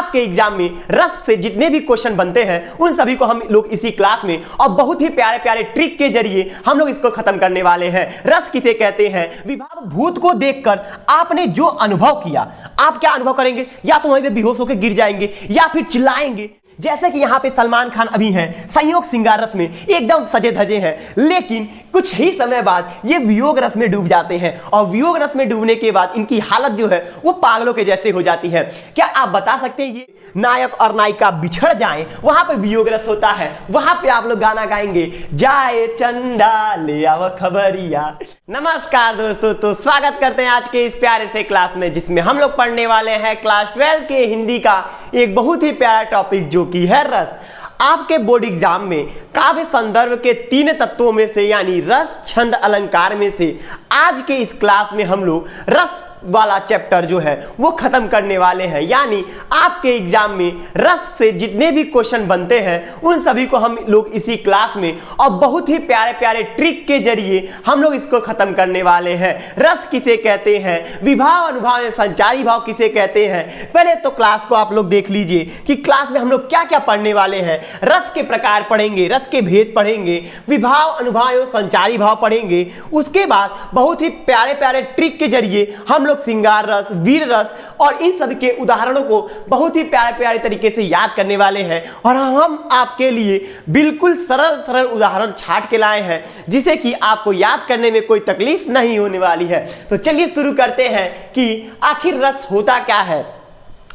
आपके एग्जाम में रस से जितने भी क्वेश्चन बनते हैं उन सभी को हम लोग इसी क्लास में और बहुत ही प्यारे प्यारे ट्रिक के जरिए हम लोग इसको खत्म करने वाले हैं। रस किसे कहते हैं? विभाव भूत को देखकर आपने जो अनुभव किया, आप क्या अनुभव करेंगे? या तो वहीं पे बेहोश होकर गिर जाएंगे या फिर चिल्लाएंगे। जैसे कि यहाँ पे सलमान खान अभी हैं संयोग सिंगार रस में एकदम सजे धजे हैं, लेकिन कुछ ही समय बाद ये वियोग रस में डूब जाते हैं और वियोग रस में डूबने के बाद इनकी हालत जो है वो पागलों के जैसे हो जाती है। क्या आप बता सकते हैं ये नायक और नायिका बिछड़ जाएं, वहां पे वियोग रस होता है, वहां पे आप लोग गाना गाएंगे, जाए चंदा ले आओ खबरिया। नमस्कार दोस्तों, तो स्वागत करते हैं आज के इस प्यारे से क्लास में जिसमें हम लोग पढ़ने वाले हैं क्लास 12 के हिंदी का एक बहुत ही प्यारा टॉपिक जो कि है रस। आपके बोर्ड एग्जाम में काव्य संदर्भ के 3 तत्वों में से यानी रस, छंद, अलंकार में से आज के इस क्लास में हम लोग रस वाला चैप्टर जो है वो खत्म करने वाले हैं। यानी आपके एग्जाम में रस से जितने भी क्वेश्चन बनते हैं उन सभी को हम लोग इसी क्लास में और बहुत ही प्यारे प्यारे ट्रिक के जरिए हम लोग इसको खत्म करने वाले हैं। रस किसे कहते हैं? विभाव, अनुभाव या संचारी भाव किसे कहते हैं? पहले तो क्लास को आप लोग देख लीजिए कि क्लास में हम लोग क्या क्या पढ़ने वाले हैं। रस के प्रकार पढ़ेंगे, रस के भेद पढ़ेंगे, विभाव, अनुभाव और संचारी भाव पढ़ेंगे। उसके बाद बहुत ही प्यारे प्यारे ट्रिक के जरिए हम सिंगार रस, वीर रस और इन सभी के उदाहरणों को बहुत ही प्यारे प्यारे तरीके से याद करने वाले हैं और हम आपके लिए बिल्कुल सरल सरल उदाहरण छाट के लाए हैं जिसे कि आपको याद करने में कोई तकलीफ नहीं होने वाली है। तो चलिए शुरू करते हैं कि आखिर रस होता क्या है,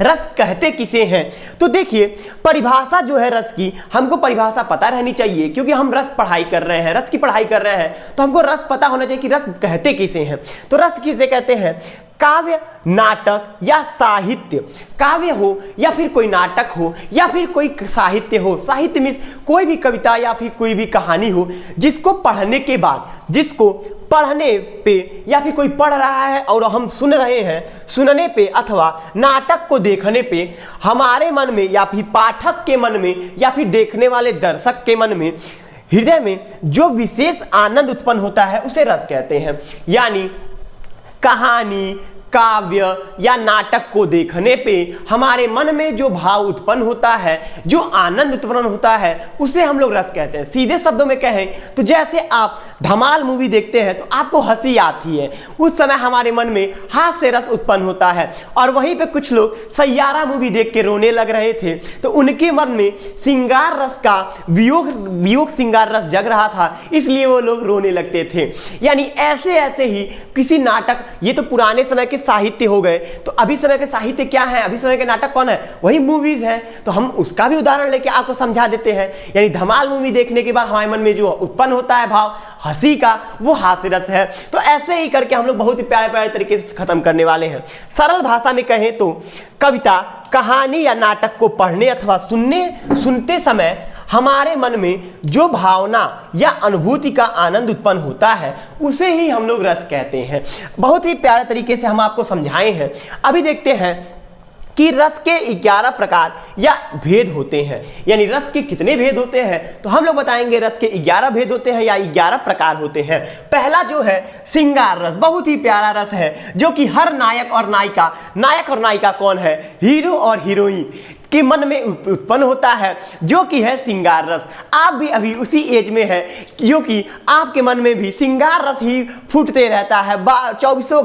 रस कहते किसे हैं। तो देखिए परिभाषा जो है रस की, हमको परिभाषा पता रहनी चाहिए क्योंकि हम रस पढ़ाई कर रहे हैं, रस की पढ़ाई कर रहे हैं तो हमको रस पता होना चाहिए कि रस कहते किसे हैं। तो रस किसे कहते हैं? काव्य, नाटक या साहित्य, काव्य हो या फिर कोई नाटक हो या फिर कोई साहित्य हो, साहित्य में कोई भी कविता या फिर कोई भी कहानी हो जिसको पढ़ने के बाद, जिसको पढ़ने पे या फिर कोई पढ़ रहा है और हम सुन रहे हैं, सुनने पे अथवा नाटक को देखने पे हमारे मन में या फिर पाठक के मन में या फिर देखने वाले दर्शक के मन में, हृदय में जो विशेष आनंद उत्पन्न होता है उसे रस कहते हैं। यानी कहानी, काव्य या नाटक को देखने पे हमारे मन में जो भाव उत्पन्न होता है, जो आनंद उत्पन्न होता है उसे हम लोग रस कहते हैं। सीधे शब्दों में कहें तो जैसे आप धमाल मूवी देखते हैं तो आपको हंसी आती है, उस समय हमारे मन में हास्य रस उत्पन्न होता है और वहीं पे कुछ लोग सैयारा मूवी देख के रोने लग रहे थे तो उनके मन में सिंगार रस का वियोग सिंगार रस जग रहा था, इसलिए वो लोग रोने लगते थे। यानी ऐसे ऐसे ही किसी नाटक, ये तो पुराने समय के साहित्य हो गए, तो अभी समय के साहित्य क्या है, अभी समय के नाटक कौन है? वही मूवीज हैं। तो हम उसका भी उदाहरण लेके आपको समझा देते हैं। यानी धमाल मूवी देखने के बाद हमारे मन में जो उत्पन्न होता है भाव हंसी का, वो हास्य रस है। तो ऐसे ही करके हम लोग बहुत ही प्यारे प्यारे तरीके से खत्म करने वाले हैं। सरल भाषा में कहें तो कविता, कहानी या नाटक को पढ़ने अथवा सुनते समय हमारे मन में जो भावना या अनुभूति का आनंद उत्पन्न होता है उसे ही हम लोग रस कहते हैं। बहुत ही प्यारे तरीके से हम आपको समझाए हैं। अभी देखते हैं कि रस के 11 प्रकार या भेद होते हैं। यानी रस के कितने भेद होते हैं तो हम लोग बताएंगे रस के 11 भेद होते हैं या 11 प्रकार होते हैं। पहला जो है सिंगार रस, बहुत ही प्यारा रस है जो कि हर नायक और नायिका कौन है? हीरो और हीरोइन के मन में उत्पन्न होता है जो कि है सिंगार रस। आप भी अभी उसी एज में है क्योंकि आपके मन में भी सिंगार रस ही फूटते रहता है 24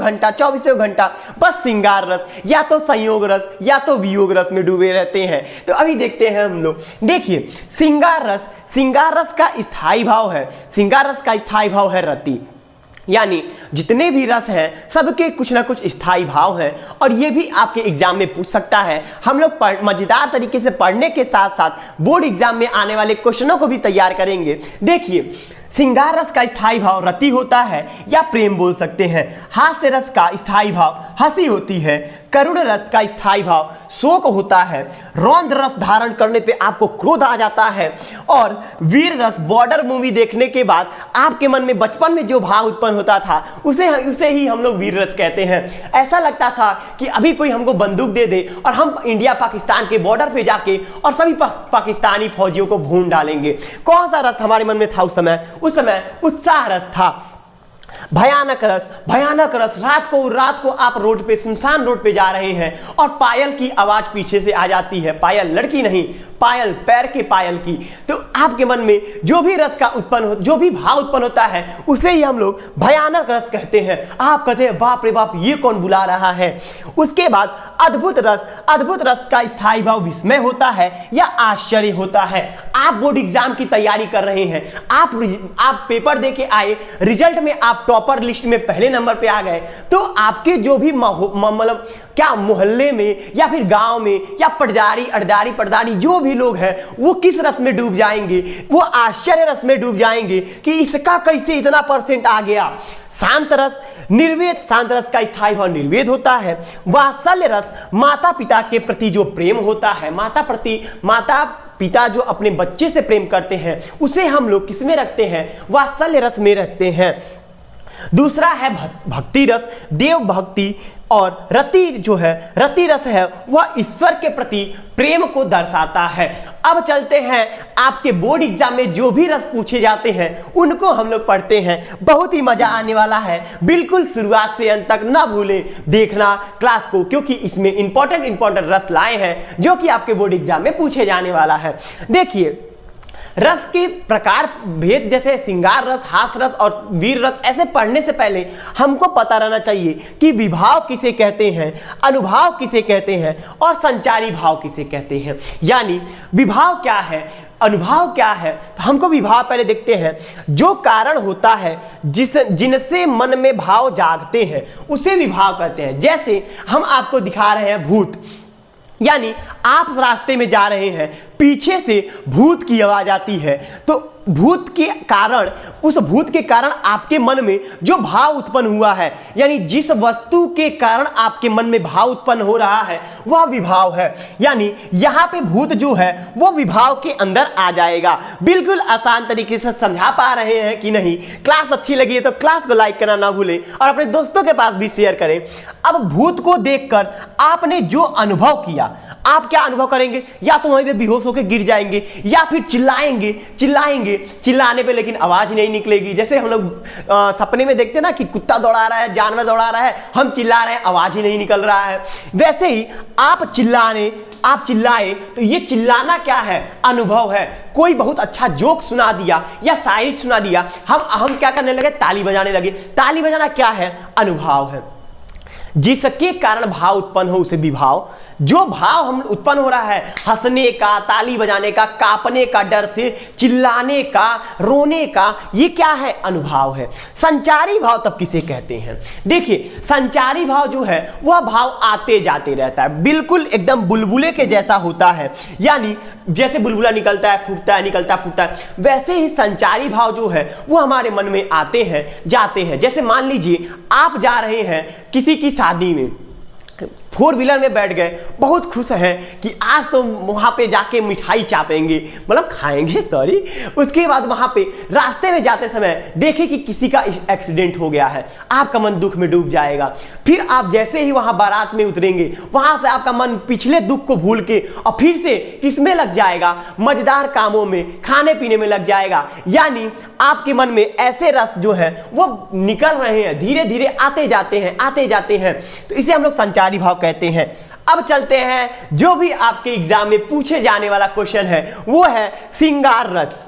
घंटा बस सिंगार रस या तो संयोग रस या तो वियोग रस में डूबे रहते हैं। तो अभी देखते हैं हम लोग। देखिए सिंगार रस का स्थायी भाव है, सिंगार रस का स्थायी भाव है रति। यानी जितने भी रस हैं सबके कुछ ना कुछ स्थायी भाव हैं और ये भी आपके एग्जाम में पूछ सकता है। हम लोग मजेदार तरीके से पढ़ने के साथ साथ बोर्ड एग्जाम में आने वाले क्वेश्चनों को भी तैयार करेंगे। देखिए सिंगार रस का स्थायी भाव रति होता है या प्रेम बोल सकते हैं। हास्य रस का स्थायी भाव हंसी होती है। करुण रस का स्थायी भाव शोक होता है। रौद्र रस धारण करने पे आपको क्रोध आ जाता है। और वीर रस बॉर्डर मूवी देखने के बाद आपके मन में बचपन में जो भाव उत्पन्न होता था उसे ही हम लोग वीर रस कहते हैं। ऐसा लगता था कि अभी कोई हमको बंदूक दे दे और हम इंडिया पाकिस्तान के बॉर्डर पे जाके और सभी पाकिस्तानी फौजियों को भून डालेंगे। कौन सा रस हमारे मन में था उस समय? उत्साह रस था। भयानक रस, भयानक रस। रात को आप रोड पे, सुनसान रोड पे जा रहे हैं और पायल की आवाज पीछे से आ जाती है। पायल लड़की नहीं, पायल पैर के पायल की। तो आपके मन में जो भी रस का जो भी भाव उत्पन्न होता है उसे ही हम लोग भयानक रस कहते हैं। आप कहते हैं बाप रे बाप, ये कौन बुला रहा है। उसके बाद अद्भुत रस। अद्भुत रस का स्थायी भाव विस्मय होता है या आश्चर्य होता है। आप बोर्ड एग्जाम की तैयारी कर रहे हैं, आप पेपर दे के आए, रिजल्ट में आप टॉपर लिस्ट में पहले नंबर पे आ गए, तो आपके जो भी मतलब क्या मोहल्ले में या फिर गांव में या पटदारी जो भी लोग हैं वो किस रस में डूब जाएंगे, वो आश्चर्य रस में डूब जाएंगे कि इसका कैसे इतना परसेंट आ गया। शांत रस, निर्वेद। शांत रस का स्थायी भाव निर्वेद होता है। वात्सल्य रस, माता पिता के प्रति जो प्रेम होता है, माता पिता जो अपने बच्चे से प्रेम करते हैं उसे हम लोग किस में रखते हैं, वात्सल्य रस में रखते हैं। दूसरा है भक्ति रस, देव भक्ति। और रति रस है वह ईश्वर के प्रति प्रेम को दर्शाता है। अब चलते हैं, आपके बोर्ड एग्जाम में जो भी रस पूछे जाते हैं उनको हम लोग पढ़ते हैं। बहुत ही मजा आने वाला है, बिल्कुल शुरुआत से अंत तक ना भूलें देखना क्लास को, क्योंकि इसमें इंपॉर्टेंट रस लाए हैं जो कि आपके बोर्ड एग्जाम में पूछे जाने वाला है। देखिए, रस के प्रकार भेद जैसे श्रृंगार रस, हास रस और वीर रस, ऐसे पढ़ने से पहले हमको पता रहना चाहिए कि विभाव किसे कहते हैं, अनुभाव किसे कहते हैं और संचारी भाव किसे कहते हैं। यानी विभाव क्या है, अनुभाव क्या है। तो हमको विभाव पहले देखते हैं। जो कारण होता है जिनसे मन में भाव जागते हैं उसे विभाव कहते हैं। जैसे हम आपको दिखा रहे हैं भूत, यानी आप रास्ते में जा रहे हैं, पीछे से भूत की आवाज आती है, तो भूत के कारण आपके मन में जो भाव उत्पन्न हुआ है, यानी जिस वस्तु के कारण आपके मन में भाव उत्पन्न हो रहा है वह विभाव है। यानी यहाँ पे भूत जो है वो विभाव के अंदर आ जाएगा। बिल्कुल आसान तरीके से समझा पा रहे हैं कि नहीं। क्लास अच्छी लगी है तो क्लास को लाइक करना ना भूलें और अपने दोस्तों के पास भी शेयर करें। अब भूत को देखकर आपने जो अनुभव किया, आप क्या अनुभव करेंगे, या तो वहीं पे बेहोश होकर गिर जाएंगे या फिर चिल्लाने पे लेकिन आवाज नहीं निकलेगी। जैसे हम लोग सपने में देखते हैं ना कि कुत्ता दौड़ा रहा है, जानवर दौड़ा रहा है, हम चिल्ला रहे हैं, आवाज ही नहीं निकल रहा है। वैसे ही आप चिल्लाए तो ये चिल्लाना क्या है, अनुभव है। कोई बहुत अच्छा जोक सुना दिया या शायरी सुना दिया, हम क्या करने लगे, ताली बजाने लगे। ताली बजाना क्या है, अनुभव है। जिसके कारण भाव उत्पन्न हो उसे विभाव। जो भाव हम उत्पन्न हो रहा है, हंसने का, ताली बजाने का, कांपने का, डर से चिल्लाने का, रोने का, ये क्या है, अनुभाव है। संचारी भाव तब किसे कहते हैं। देखिए, संचारी भाव जो है वह भाव आते जाते रहता है, बिल्कुल एकदम बुलबुले के जैसा होता है। यानी जैसे बुलबुला निकलता है, फूटता है, निकलता है, फूटता है, वैसे ही संचारी भाव जो है वो हमारे मन में आते हैं, जाते हैं। जैसे मान लीजिए आप जा रहे हैं किसी की शादी में, 4 व्हीलर में बैठ गए, बहुत खुश हैं कि आज तो वहाँ पे जाके मिठाई चापेंगे, मतलब खाएंगे, सॉरी। उसके बाद वहाँ पे रास्ते में जाते समय देखें कि किसी का एक्सीडेंट हो गया है, आपका मन दुख में डूब जाएगा। फिर आप जैसे ही वहाँ बारात में उतरेंगे, वहाँ से आपका मन पिछले दुख को भूल के और फिर से किसमें लग जाएगा, मजेदार कामों में, खाने पीने में लग जाएगा। यानी आपके मन में ऐसे रस जो है वो निकल रहे हैं, धीरे धीरे आते जाते हैं। तो इसे हम लोग संचारी भाव कहते हैं। अब चलते हैं, जो भी आपके एग्जाम में पूछे जाने वाला क्वेश्चन है वो है श्रृंगार रस।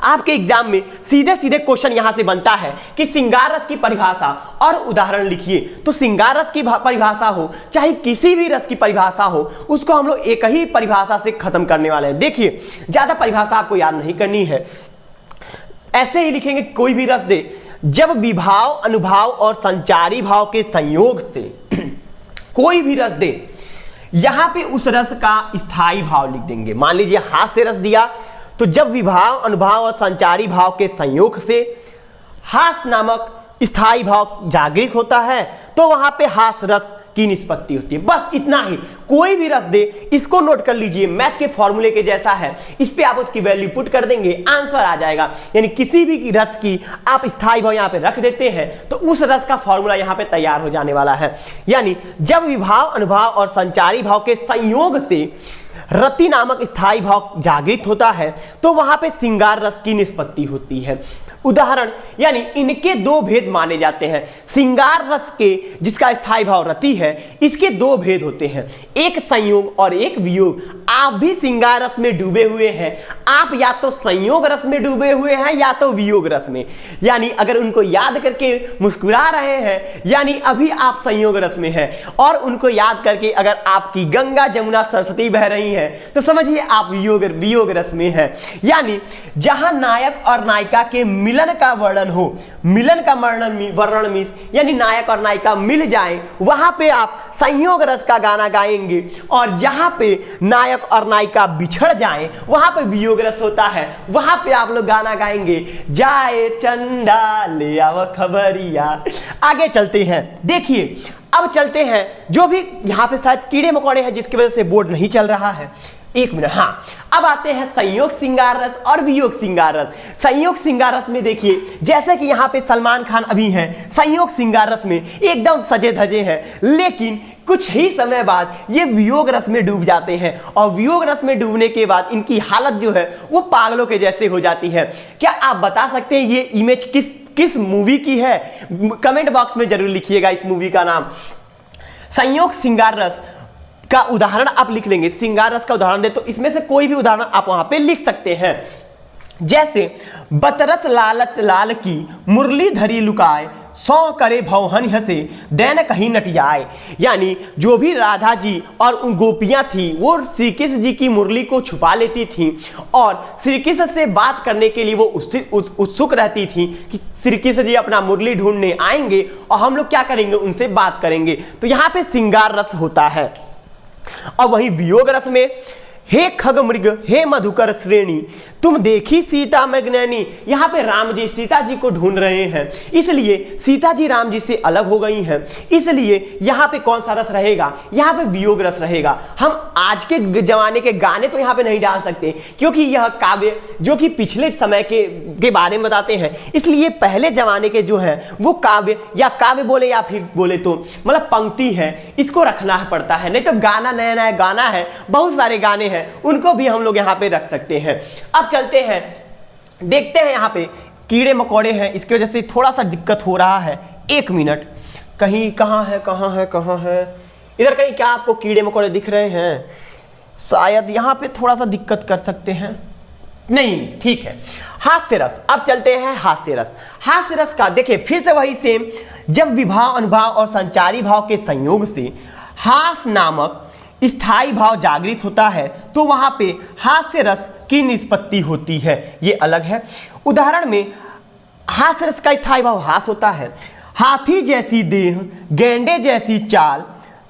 आपके एग्जाम में सीधे क्वेश्चन यहां से बनता है कि श्रृंगार रस की परिभाषा और उदाहरण लिखिए। तो श्रृंगार रस की परिभाषा हो चाहे किसी भी रस की परिभाषा हो, उसको हम लोग एक ही परिभाषा से खत्म करने वाले हैं। देखिए, ज्यादा परिभाषा आपको याद नहीं करनी है, ऐसे ही लिखेंगे। कोई भी रस दे, जब विभाव, अनुभाव और संचारी भाव के संयोग से कोई भी रस दे, यहां पे उस रस का स्थायी भाव लिख देंगे। मान लीजिए हास्य रस दिया, तो जब विभाव, अनुभाव और संचारी भाव के संयोग से हास नामक स्थायी भाव जागृत होता है तो वहां पे हास रस की निष्पत्ति होती है। बस इतना ही। कोई भी रस दे, इसको नोट कर लीजिए, मैथ के फॉर्मूले के जैसा है। इस पे आप उसकी वैल्यू पुट कर देंगे, आंसर आ जाएगा। यानी किसी भी रस की आप स्थायी भाव यहाँ पे रख देते हैं तो उस रस का फॉर्मूला यहाँ पे तैयार हो जाने वाला है। यानी जब विभाव, अनुभाव और संचारी भाव के संयोग से रति नामक स्थायी भाव जागृत होता है तो वहां पे श्रृंगार रस की निष्पत्ति होती है। उदाहरण यानी इनके दो भेद माने जाते हैं। श्रृंगार रस के जिसका स्थायी भाव रति है, इसके दो भेद होते हैं, एक संयोग और एक वियोग। आप भी श्रृंगार रस में डूबे हुए हैं, आप या तो संयोग रस में डूबे हुए हैं या तो वियोग रस में। यानी अगर उनको याद करके मुस्कुरा रहे हैं यानी अभी आप संयोग रस में हैं, और उनको याद करके अगर आपकी गंगा जमुना सरस्वती बह रही है तो समझिए आप वियोग रस में हैं। यानी जहां नायक और नायिका के मिलन का वर्णन हो, मिलन का वर्णन मीन्स यानी नायक और नायिका मिल जाएं, वहां पे आप संयोग रस का गाना गाएंगे, और जहां पे नायक और नायिका बिछड़ जाएं वहां पे वियोग रस होता है, वहां पे आप लोग गाना गाएंगे जाए चंदा ले आव खबरिया। आगे चलते हैं, देखिए अब चलते हैं, जो भी यहां पे शायद कीड़े मकोड़े हैं जिसकी वजह से बोर्ड नहीं चल रहा है, एक मिनट। हाँ, अब आते हैं संयोग श्रृंगार रस और वियोग श्रृंगार रस। संयोग श्रृंगार रस में देखिए जैसे कि यहाँ पे सलमान खान अभी हैं, संयोग श्रृंगार रस में एकदम सजे धजे हैं, लेकिन कुछ ही समय बाद ये वियोग रस में डूब जाते हैं, और वियोग रस में डूबने के बाद इनकी हालत जो है वो पागलों के जैसे हो जाती है। क्या आप बता सकते हैं ये इमेज किस मूवी की है? कमेंट बॉक्स में जरूर लिखिएगा इस मूवी का नाम। संयोग श्रृंगार रस का उदाहरण आप लिख लेंगे, श्रृंगार रस का उदाहरण दे तो इसमें से कोई भी उदाहरण आप वहां पे लिख सकते हैं, जैसे बतरस लालच लाल की मुरली धरी लुकाए, सौ करे भवहन हंसे दैन कहीं नट जाए। यानी जो भी राधा जी और उन गोपियां थी वो श्री कृष्ण जी की मुरली को छुपा लेती थी, और श्री कृष्ण से बात करने के लिए वो उत्सुक रहती थी कि श्री कृष्ण जी अपना मुरली ढूंढने आएंगे और हम लोग क्या करेंगे, उनसे बात करेंगे। तो यहाँ पे श्रृंगार रस होता है। और वहीं वियोग रस में हे खग मृग हे मधुकर श्रेणी तुम देखी सीता मृगनैनी, यहाँ पे राम जी सीता जी को ढूंढ रहे हैं, इसलिए सीता जी राम जी से अलग हो गई हैं, इसलिए यहाँ पे कौन सा रस रहेगा, यहाँ पे वियोग रस रहेगा। हम आज के जमाने के गाने तो यहाँ पे नहीं डाल सकते क्योंकि यह काव्य जो कि पिछले समय के बारे में बताते हैं, इसलिए पहले जमाने के जो है वो काव्य या काव्य बोले या फिर बोले तो मतलब पंक्ति है, इसको रखना पड़ता है, नहीं तो गाना नया नया गाना है, बहुत सारे गाने हैं उनको भी हम लोग यहाँ पे रख सकते हैं। अब चलते हैं, देखते हैं यहाँ पे कीड़े मकोड़े हैं, इसकी वजह से थोड़ा सा दिक्कत हो रहा है। एक मिनट, कहीं कहाँ है, इधर कहीं क्या आपको कीड़े मकोड़े दिख रहे हैं? शायद यहाँ पे थोड़ा सा दिक्कत कर सकते हैं, नहीं ठीक है। हास्य रस, अब चलते हैं हास्य रस। हास्य रस का देखिए फिर से वही सेम, जब विभाव अनुभाव और संचारी भाव के संयोग से हास नामक स्थायी भाव जागृत होता है तो वहां पे हास्य रस की निष्पत्ति होती है, ये अलग है। उदाहरण में हास्य रस का स्थायी भाव हास होता है, हाथी जैसी देह गेंडे जैसी चाल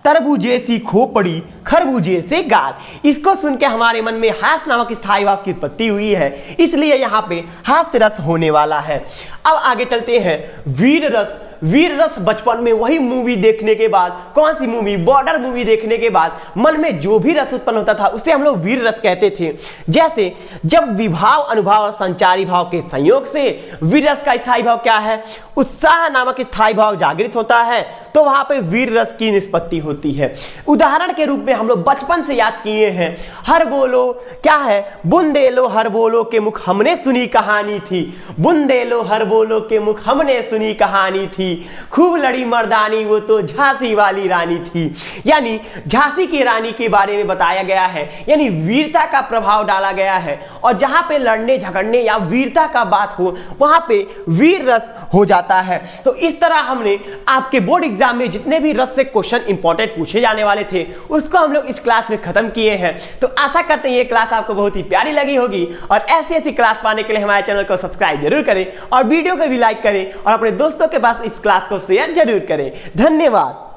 तरबूजे सी खोपड़ी खरबूजे से गाल। इसको सुन के हमारे मन में हास नामक स्थायी भाव की उत्पत्ति हुई है, इसलिए यहाँ पे हास्य रस होने वाला है। अब आगे चलते हैं वीर रस। वीर रस बचपन में वही मूवी देखने के बाद, कौन सी मूवी, बॉर्डर मूवी देखने के बाद मन में जो भी रस उत्पन्न होता था उसे हम लोग वीर रस कहते थे। जैसे जब विभाव अनुभाव और संचारी भाव के संयोग से वीर रस का स्थायी भाव क्या है, उत्साह नामक स्थायी भाव जागृत होता है तो वहां पे वीर रस की निष्पत्ति होती है। उदाहरण के रूप में हम लोग बचपन से याद किए हैं, हर बोलो क्या है, बुंदेलो हर बोलो के मुख हमने सुनी कहानी थी, बुंदेलो हर बोलो के मुख हमने सुनी कहानी थी, खूब लड़ी मर्दानी वो तो झांसी वाली रानी थी। यानी झांसी की रानी के बारे में बताया गया है, यानी वीरता का प्रभाव डाला गया है, और जहां पे लड़ने झगड़ने या वीरता का बात हो वहां पे वीर रस हो जाता है। तो इस तरह हमने आपके बोर्ड एग्जाम में जितने भी रस से क्वेश्चन इंपॉर्टेंट पूछे जाने वाले थे उसको हम लोग इस क्लास में खत्म किए हैं। तो आशा करते हैं ये क्लास आपको बहुत ही प्यारी लगी होगी, और ऐसी क्लास पाने के लिए हमारे चैनल को सब्सक्राइब जरूर करें और वीडियो को भी लाइक करें और अपने दोस्तों के पास इस क्लास को शेयर जरूर करें। धन्यवाद।